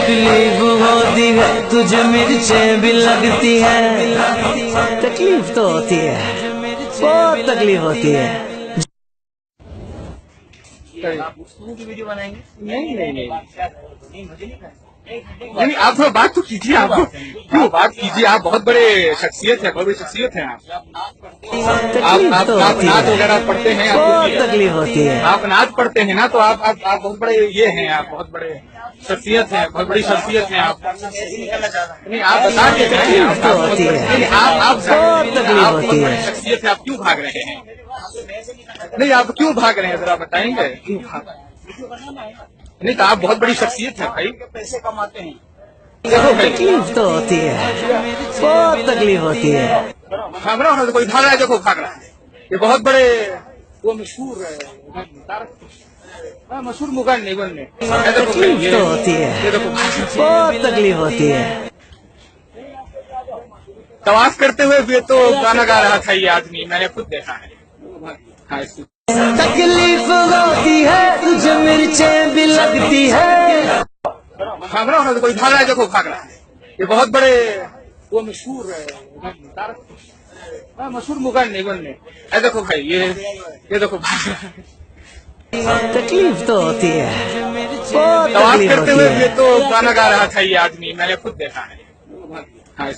तकलीफ होती है तुझे मिर्चें भी लगती है। तकलीफ तो होती है, बहुत तकलीफ होती है। की वीडियो बनाएंगे? नहीं नहीं नहीं मुझे नहीं, आप थोड़ा बात तो कीजिए। आप क्यों बात कीजिए? आप बहुत बड़े शख्सियत है, बहुत बड़ी शख्सियत है आप नाच वगैरह पढ़ते हैं, बहुत तकलीफ होती है। आप नाच पढ़ते हैं ना, तो आप बहुत बड़े ये हैं, आप बहुत बड़े शख्सियत है, बहुत बड़ी शख्सियत है आप। नहीं, आप बता के जाइए। तकलीफ तो होती है, बहुत तकलीफ होती है। शख्सियत है, आप क्यों भाग रहे हैं? नहीं, आप क्यों भाग रहे हैं, जरा बताएंगे क्यों भाग? नहीं, तो आप बहुत बड़ी शख्सियत है भाई, पैसे कमाते हैं। देखो भाई, तकलीफ तो होती है, बहुत तकलीफ होती है। भाग रहा हो तो कोई भाग रहा है, देखो भाग रहा है। ये बहुत बड़े वो मशहूर मशहूर मुगल निगल में तकलीफ तो होती है, ये देखो बहुत तकलीफ होती है। तवाफ करते हुए भी तो गाना गा रहा था ये आदमी, मैंने खुद देखा है। हाँ, तकलीफ होती है तुझे मिर्चें भी लगती है। भाग रहा हो तो कोई भाग रहा है, देखो भाग रहा है। ये बहुत बड़े वो मशहूर मशहूर मुगल निगल में देखो भाई, ये देखो भाग रहा है। तकलीफ तो होती है, बहुत तवाफ तकलीफ करते होती हुए है। भी तो गाना गा रहा था ये आदमी, मैंने खुद देखा है। हाँ,